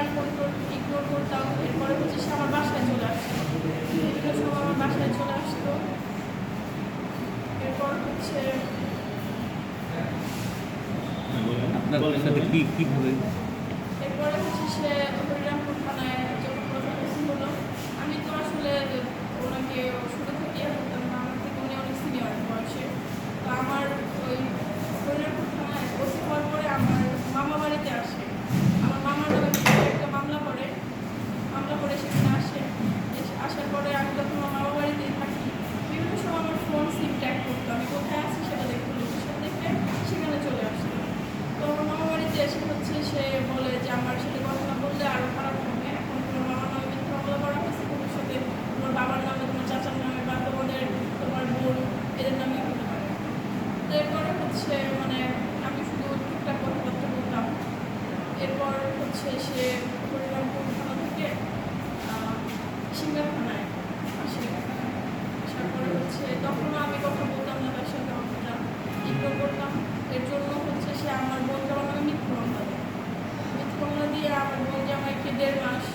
আর phone ignore করতাম। এরপরে হচ্ছে সে আমার বাসায় চলে আসতো, বিভিন্ন সময় আমার বাসায় চলে আসতো। এরপর হচ্ছে আপনার সাথে কীভাবে? এরপরে হচ্ছে সে হরিরামপুর থানায় যখন প্রথম হলো, আমি তো আসলে ওনাকে শুরু থেকে হতাম না, আমার থেকে উনি অনেক সিনিয়র বয়সে। তো আমার ওই হরিরামপুর থানায় ওসি হওয়ার পরে আমার মামা বাড়িতে আসে, আমার মামার নামে একটা মামলা করে সেখানে আসে। আসার পরে আমি তখন আমার মামা বাড়িতেই থাকি। বিভিন্ন সময় আমার ফোন সিম ট্যাগ করতো, আমি কোথায় আছি সেটা দেখতো, লোকেশন দেখে সেখানে চলে আসতো। তো আমার মামা বাড়িতে এসে হচ্ছে সে বলে যে আমার সাথে কথা না বললে আরও খারাপ হবে, এখন তোমার মামার নামে মিথ্যা মামলা করা হয়েছে, ভবিষ্যতে তোমার বাবার নামে, তোমার চাচার নামে বা তোমার বোন এদের নামে হতে পারে। তো এরপরে হচ্ছে মানে আমি শুধু টুকটাক কথাবার্তা বলতাম। এরপর হচ্ছে সে হরিরামপুর থানা থেকে সিঙ্গার থানায় আসে। আসার পরে হচ্ছে তখনও আমি কথা বলতাম না, তার সাথে অতটা ইগনোর করতাম। এর জন্য হচ্ছে সে আমার বোনকে আমাকে মিথ্যা মামলা দিয়ে আমার বোন জামাইকে 1.5 মাস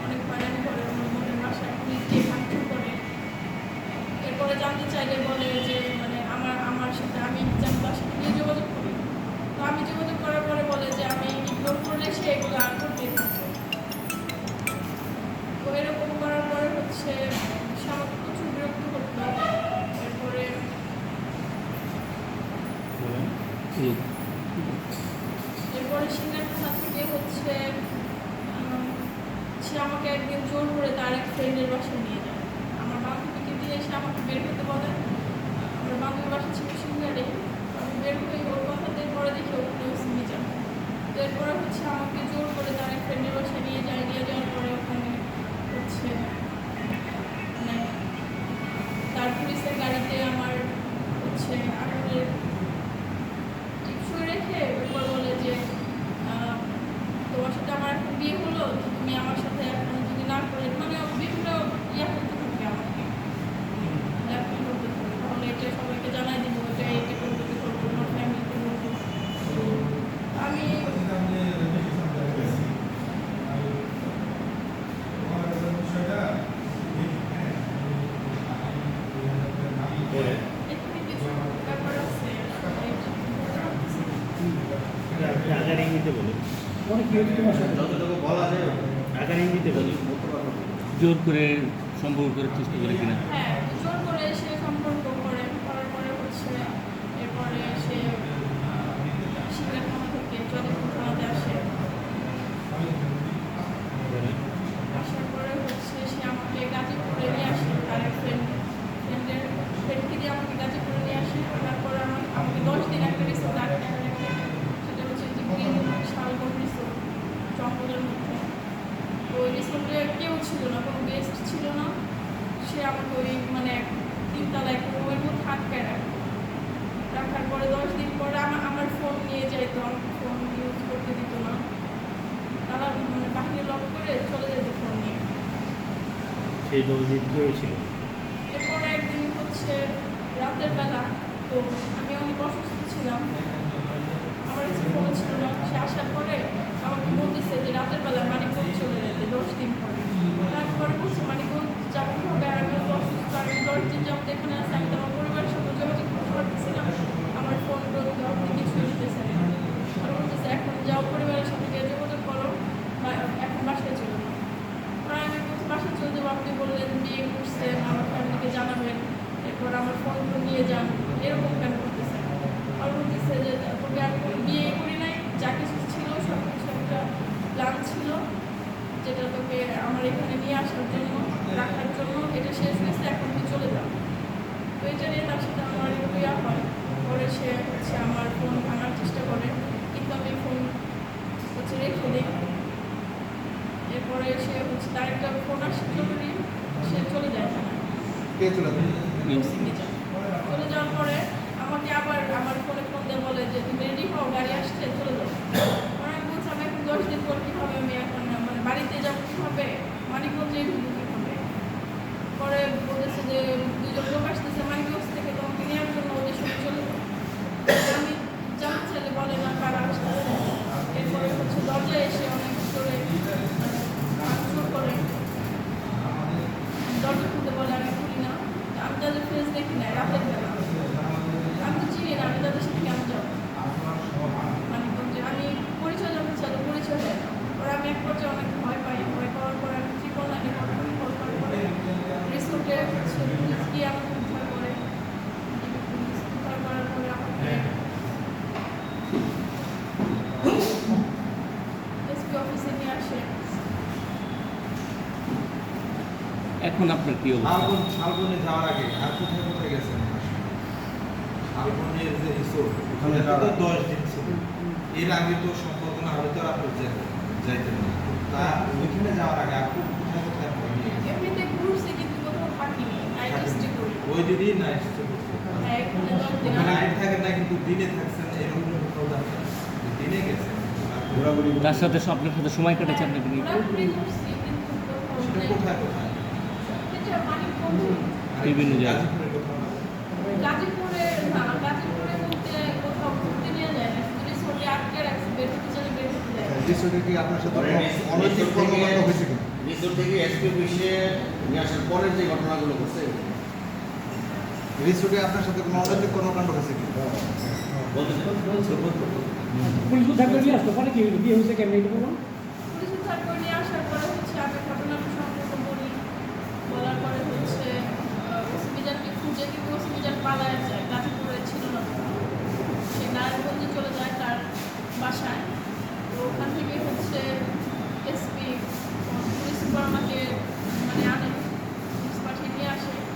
অনেক হয়রানি করে, আমার বোনের বাসায় গিয়ে ভাঙচুর করে। এরপরে জানতে চাইলে বলে যে মানে আমার সাথে আমি যেন তার সাথে নিয়ে যোগাযোগ করি। তো আমি যোগাযোগ করার পরে বলে যে আমি ইগনোর করলে সে এগুলো আর করতেই থাকবে। তো এরকম করার পরে হচ্ছে সে আমাকে প্রচুর বিরক্ত করতো। এরপরে সিঙ্গার থানা থেকে হচ্ছে সে আমাকে একদিন জোর করে তার এক ফ্রেন্ডের বাসায় নিয়ে যায়। আমার বান্ধবীকে দিয়ে এসে আমাকে বের হতে বলে। আমার বান্ধবীর বাসা ছিল সিঙ্গারে, আমি বের হয়ে ওর কথাতে পরে দেখি ওখানেও সিমি যান। তো এরপরে হচ্ছে আমাকে জোর করে তার এক ফ্রেন্ডের বাসায় নিয়ে যাওয়ার পরে ওখানে হচ্ছে মানে তার পুলিশের গাড়িতে আমার হচ্ছে আগুনের টিপসই রেখে এরপর বলে যে তোমার সাথে আমার এখন বিয়ে হলো, তুমি আমার সাথে এখন যদি না করে মানে বিভিন্ন করতে থাকবে, আমাকে ব্ল্যাকমেল করতে থাকবে, তাহলে এটা সবাইকে জানাই দিব, এটা করবো তোমার ফ্যামিলিকে বলবো। আমি এখানে কিছু ব্যাপার আছে আগার ইঙ্গিতে বলে যতটুকু বলা যায় আগার ইঙ্গিতে বলে জোর করে সম্পর্ক করার চেষ্টা করে কিনা? হ্যাঁ, জোর করে সে সম্পর্ক করার পরে হচ্ছে এরপরে সে সিঙ্গার থানা থেকে যতক্ষণ থানাতে আসে। আসার পরে হচ্ছে সে আমাকে গাজীপুরে নিয়ে আসে, তার এক ফ্রেন্ডকে দিয়ে আমাকে গাজীপুরে নিয়ে আসে। তারপরে আমাকে 10 দিন একটা রিসোর্ট আটকে রেখে, সেটা হচ্ছে যে গ্রিন শালবন রিসোর্ট জঙ্গলের মধ্যে। তো ওই রিসোর্টে কেউ ছিল না, কোনো গেস্ট ছিল না। সে আমাকে ওই মানে 3 তলায় একটা রুমের মধ্যে আটকায় রাখার পরে 10 দিন পরে আমার ফোন নিয়ে যাইতো, আমাকে ফোন ইউজ করতে দিত না, তারা মানে বাহিরে লক করে চলে যেত ফোন নিয়ে। সেই 10 দিন কী হয়েছিল? এরপরে একদিন হচ্ছে রাতের বেলা, তো আমি অনেক অসুস্থ ছিলাম, আমার কাছে ফোন ছিল না। সে আসার পরে আমাকে বলতেছে যে রাতের বেলা মানিকগঞ্জ চলে যেতে 10 দিন পরে। তারপরে বলছে মানিকগঞ্জ যাবো হবে, আর আমি তো অসুস্থ, আমি 10 দিন যাবো এখানে আসি, আমি তো আমার পরিবারের সাথে যোগাযোগ করতে পারতেছি না, আমার ফোন আপনি কিছুই দিতেছেন না। আর বলতেছে এখন যাও পরিবারের সাথে গিয়ে যোগাযোগ করো, বা এখন বাসায় চলে যাও। আর আমি বলছি বাসায় চলে যাবো, আপনি বললেন বিয়ে করছেন, আমার ফ্যামিলিকে জানাবেন, এরপর আমার ফোনগুলো নিয়ে যান, এরকম কেন করতেছেন? আর বলতেছে যে তোকে আমি কোনো বিয়ে করি নাই, যা কিছু ছিল সব কিছু একটা প্ল্যান ছিল, যেটা তোকে আমার এখানে নিয়ে আসার জন্য, রাখার জন্য, এটা শেষ হয়েছে, এখন তুই চলে যাও। তো এটা নিয়ে তার সাথে আমার একটু হয়। পরে সে হচ্ছে আমার ফোন ভাঙার চেষ্টা করে, কিন্তু আমি ফোন হচ্ছে রেখে দিই। এরপরে সে হচ্ছে তার একটা ফোন আসে জরুরি, সে চলে যায় না, কে চলে চলে যাওয়ার পরে আমাকে আবার আমার ফোনে ফোন দিয়ে বলে যে তুমি রেডি হও, গাড়ি আসছে, চলে যাও। আমি বলছি আমি এখন 10 দিন পর কীভাবে আমি এখন মানে বাড়িতে যাবো, কীভাবে মানিকগঞ্জে ঢুকবো কীভাবে? পরে বলেছে যে 2 জন লোক আসতেছে মানিকগঞ্জ থেকে তোমাকে নেওয়ার জন্য, ওদের সঙ্গে চলে যাও। আমি জানতে চাইলে বলে না কারা আসতেছে। এরপরে হচ্ছে দরজায় এসে অনেক করে পর্যায়ে অনেক ভয় পাই। ভয় পাওয়ার পরে আমি ট্রিপল নাইনে কল করার পরে রিসোর্টে হচ্ছে পুলিশ গিয়ে আমাকে উদ্ধার করে। পুলিশ উদ্ধার করার পরে আমাকে এসপি অফিসে নিয়ে আসে। এখন আপনার কি অবস্থা? শালবনে যাওয়ার আগে আর কোথায় কোথায় গেছেন? শালবনের যে রিসোর্ট ওখানে ওখানে যাওয়ার তো 10 দিন ছিল। এর আগে তো সম্পর্ক না হলে তো আর আপনি যাইতেন না। তা ওইখানে যাওয়ার আগে আর কোথায় কোথায় আপনি নিয়ে গেছেন? এমনিতে ঘুরছি কিন্তু কোথাও থাকিনি, নাইট স্টে করি। ওই দিনই নাইট স্টে করছেন। হ্যাঁ, এখানে 10 দিন ওখানে আমি নাইট থাকেন না কিন্তু দিনে থাকছেন এরকম কোথাও থাকছেন? দিনে গেছেন। ঘোরাঘুরি তার সাথে আপনার সাথে সময় কাটাচ্ছে আপনাকে নিয়ে? ঘোরাঘুরি করছি কিন্তু কোথাও সেটা মানে কোথায় কোথায়? এটা মানিকগঞ্জ, বিভিন্ন জায়গায়। গাজীপুরে কোথাও না? গাজীপুরে না, গাজীপুরে বলতে কোথাও ঘুরতে নিয়ে যায় না, শুধু রিসোর্টে আটকে রাখছে, বের হতে চাইলে বের হতে দেয় না। রিসোর্টে কি আপনার সাথে ধরেন অনৈতিক কর্মকাণ্ড হয়েছে কিনা? রিসোর্ট থেকে এসপি অফিসে নিয়ে আসার পরের যে ঘটনাগুলো ঘটছে রিসোর্টে আপনার সাথে কোনো অনৈতিক কর্মকাণ্ড হয়েছে কিনা? বলতে পুলিশ উদ্ধার করে নিয়ে আসতো, পরে কি হলো, কি হয়েছে কেমন এটা বলুন।